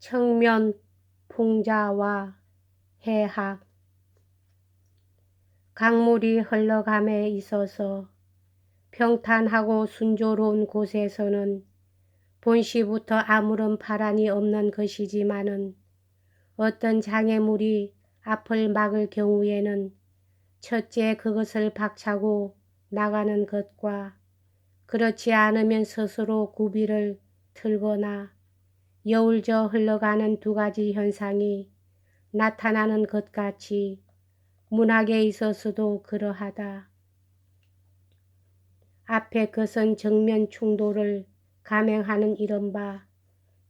청면 풍자와 해학. 강물이 흘러감에 있어서 평탄하고 순조로운 곳에서는 본시부터 아무런 파란이 없는 것이지만은 어떤 장애물이 앞을 막을 경우에는 첫째 그것을 박차고 나가는 것과 그렇지 않으면 스스로 구비를 틀거나 여울져 흘러가는 두 가지 현상이 나타나는 것 같이 문학에 있어서도 그러하다. 앞에 것은 정면 충돌을 감행하는 이른바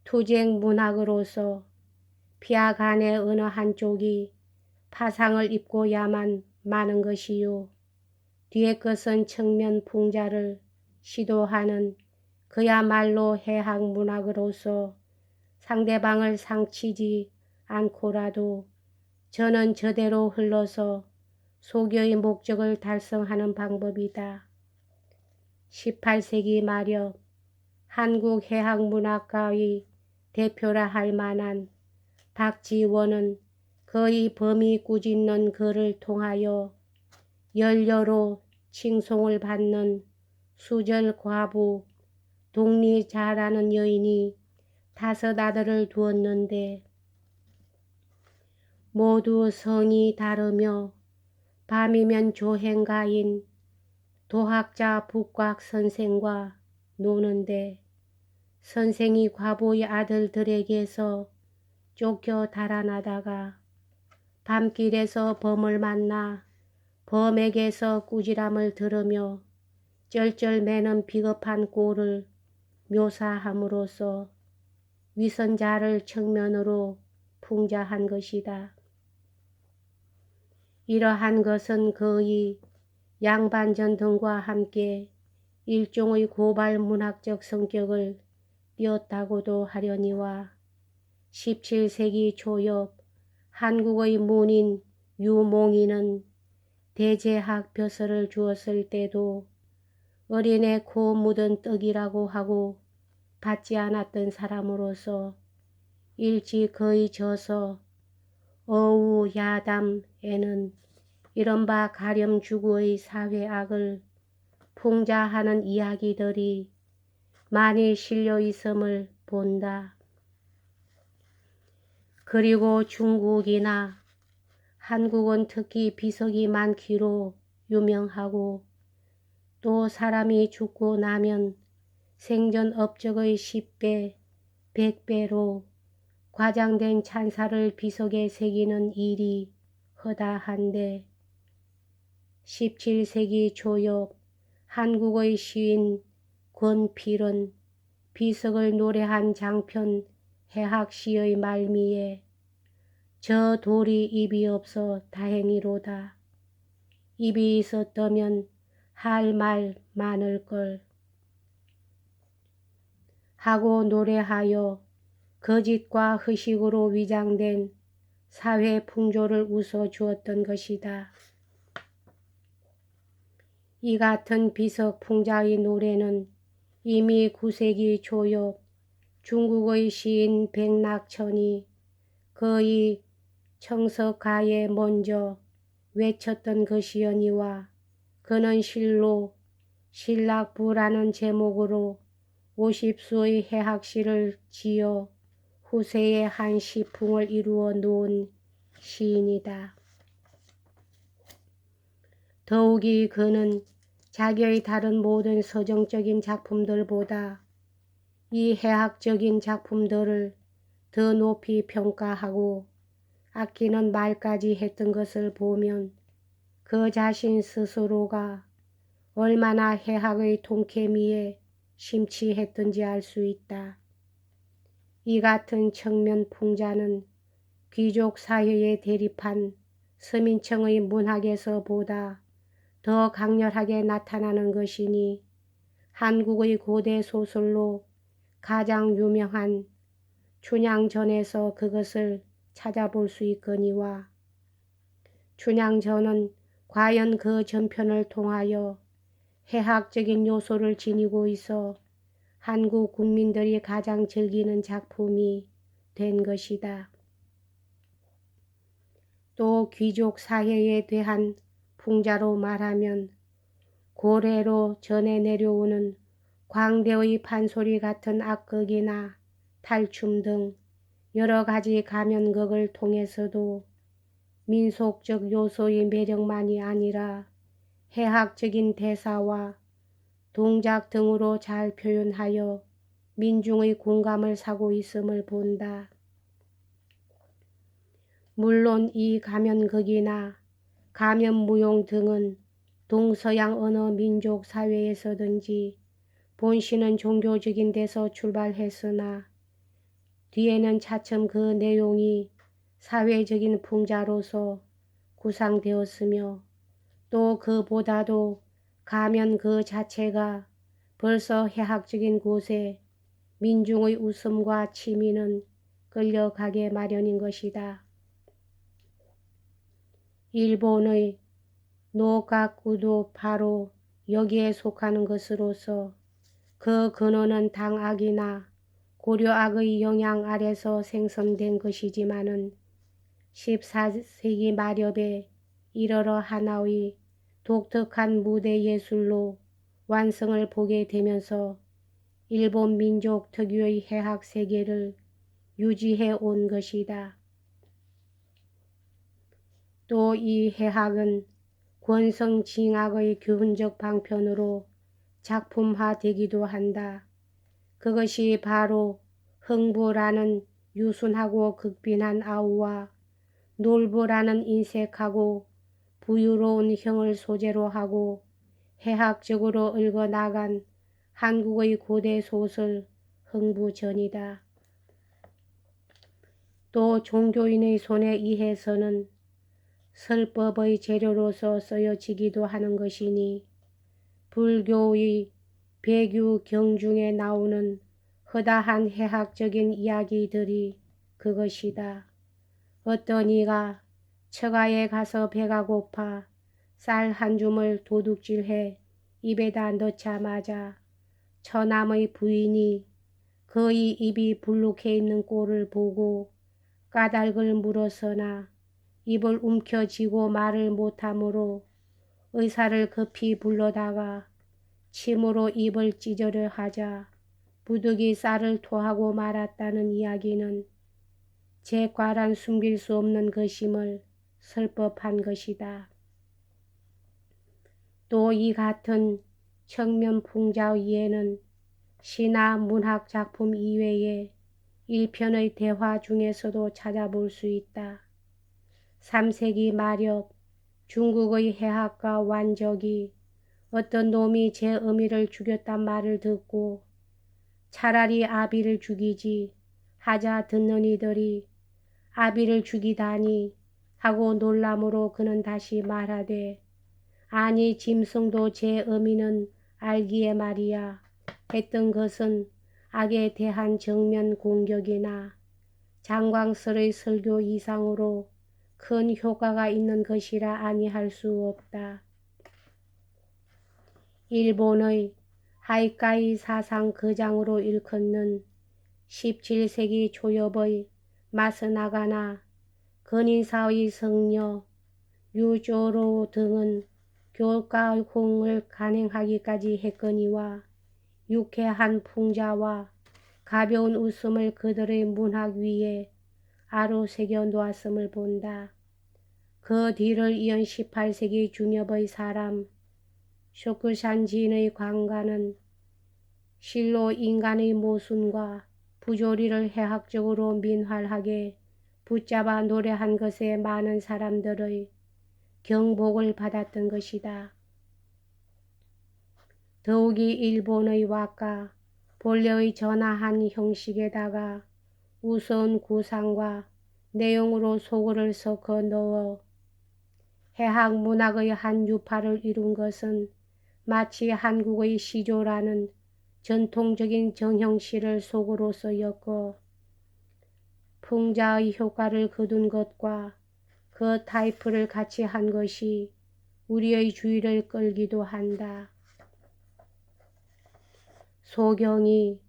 투쟁 문학으로서 피하 간의 어느 한쪽이 파상을 입고야만 마는 것이요. 뒤에 것은 청면 풍자를 시도하는 그야말로 해학 문학으로서 상대방을 상치지 않고라도 저는 저대로 흘러서 소교의 목적을 달성하는 방법이다. 18세기 말엽 한국 해학문학가의 대표라 할 만한 박지원은 그의 범위 꾸짖는 글을 통하여 연료로 칭송을 받는 수절 과부 독리자라는 여인이 5 아들을 두었는데 모두 성이 다르며 밤이면 조행가인 도학자 북곽 선생과 노는데 선생이 과부의 아들들에게서 쫓겨 달아나다가 밤길에서 범을 만나 범에게서 꾸지람을 들으며 쩔쩔매는 비겁한 꼴을 묘사함으로써 위선자를 청면으로 풍자한 것이다. 이러한 것은 그의 양반전 등과 함께 일종의 고발 문학적 성격을 띄었다고도 하려니와 17세기 초엽 한국의 문인 유몽인은 대제학 벼슬을 주었을 때도 어린애 코 묻은 떡이라고 하고 받지 않았던 사람으로서 일찍 그의 저서 어우야담에는 이른바 가렴주구의 사회악을 풍자하는 이야기들이 많이 실려 있음을 본다. 그리고 중국이나 한국은 특히 비석이 많기로 유명하고 또 사람이 죽고 나면 생전 업적의 10배, 100배로 과장된 찬사를 비석에 새기는 일이 허다한데 17세기 초엽 한국의 시인 권필은 비석을 노래한 장편 해학시의 말미에 저 돌이 입이 없어 다행이로다. 입이 있었다면 할 말 많을걸 하고 노래하여 거짓과 허식으로 위장된 사회 풍조를 웃어주었던 것이다. 이 같은 비석 풍자의 노래는 이미 9세기 초엽 중국의 시인 백낙천이 그의 청석가에 먼저 외쳤던 것이여니와 그는 실로 신락부라는 제목으로 50수의 해학시를 지어 후세에 한 시풍을 이루어 놓은 시인이다. 더욱이 그는 자기의 다른 모든 서정적인 작품들보다 이 해학적인 작품들을 더 높이 평가하고 아끼는 말까지 했던 것을 보면 그 자신 스스로가 얼마나 해학의 통케미에 심취했던지 알 수 있다. 이 같은 청면 풍자는 귀족 사회에 대립한 서민층의 문학에서 보다 더 강렬하게 나타나는 것이니 한국의 고대 소설로 가장 유명한 춘향전에서 그것을 찾아볼 수 있거니와 춘향전은 과연 그 전편을 통하여 해학적인 요소를 지니고 있어 한국 국민들이 가장 즐기는 작품이 된 것이다. 또 귀족 사회에 대한 풍자로 말하면 고래로 전해 내려오는 광대의 판소리 같은 악극이나 탈춤 등 여러 가지 가면극을 통해서도 민속적 요소의 매력만이 아니라 해학적인 대사와 동작 등으로 잘 표현하여 민중의 공감을 사고 있음을 본다. 물론 이 가면극이나 가면무용 등은 동서양 어느 민족 사회에서든지 본신은 종교적인 데서 출발했으나 뒤에는 차츰 그 내용이 사회적인 풍자로서 구상되었으며 또 그보다도 가면 그 자체가 벌써 해학적인 곳에 민중의 웃음과 취미는 끌려가게 마련인 것이다. 일본의 노가쿠도 바로 여기에 속하는 것으로서 그 근원은 당악이나 고려악의 영향 아래서 생성된 것이지만은 14세기 말엽에 이르러 하나의 독특한 무대 예술로 완성을 보게 되면서 일본 민족 특유의 해학 세계를 유지해 온 것이다. 또 이 해학은 권성징악의 교훈적 방편으로 작품화되기도 한다. 그것이 바로 흥부라는 유순하고 극빈한 아우와 놀부라는 인색하고 부유로운 형을 소재로 하고 해학적으로 얽어나간 한국의 고대 소설 흥부전이다. 또 종교인의 손에 의해서는 설법의 재료로서 쓰여지기도 하는 것이니 불교의 배규경 중에 나오는 허다한 해학적인 이야기들이 그것이다. 어떤 이가 처가에 가서 배가 고파 쌀 한 줌을 도둑질해 입에다 넣자마자 처남의 부인이 그의 입이 불룩해 있는 꼴을 보고 까닭을 물었으나 입을 움켜쥐고 말을 못하므로 의사를 급히 불러다가 침으로 입을 찢으려 하자 부득이 쌀을 토하고 말았다는 이야기는 제과란 숨길 수 없는 것임을 설법한 것이다. 또 이 같은 청면 풍자위에는 시나 문학 작품 이외에 일편의 대화 중에서도 찾아볼 수 있다. 3세기 말엽 중국의 해학가 완적이 어떤 놈이 제 어미를 죽였단 말을 듣고 차라리 아비를 죽이지 하자 듣는 이들이 아비를 죽이다니 하고 놀람으로 그는 다시 말하되 아니 짐승도 제 어미는 알기에 말이야 했던 것은 악에 대한 정면 공격이나 장광설의 설교 이상으로 큰 효과가 있는 것이라 아니할 수 없다. 일본의 하이카이 사상 거장으로 일컫는 17세기 초엽의 마스나가나 근인사의 성녀 유조로 등은 교가홍을 간행하기까지 했거니와 유쾌한 풍자와 가벼운 웃음을 그들의 문학 위에 아로 새겨 놓았음을 본다. 그 뒤를 이은 18세기 중엽의 사람 쇼쿠산진의 관가는 실로 인간의 모순과 부조리를 해학적으로 민활하게 붙잡아 노래한 것에 많은 사람들의 경복을 받았던 것이다. 더욱이 일본의 왁가 본래의 전화한 형식에다가 우스운 구상과 내용으로 소글을 섞어 넣어 해학 문학의 한 유파를 이룬 것은 마치 한국의 시조라는 전통적인 정형시를 속으로서 엮어 풍자의 효과를 거둔 것과 그 타이프를 같이 한 것이 우리의 주의를 끌기도 한다. 소경이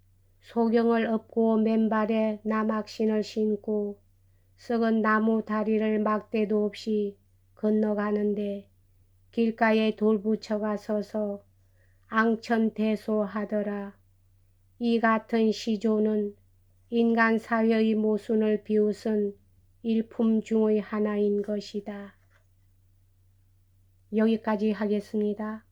소경을 업고 맨발에 남학신을 신고 썩은 나무 다리를 막대도 없이 건너가는데 길가에 돌부처가 서서 앙천대소하더라. 이 같은 시조는 인간 사회의 모순을 비웃은 일품 중의 하나인 것이다. 여기까지 하겠습니다.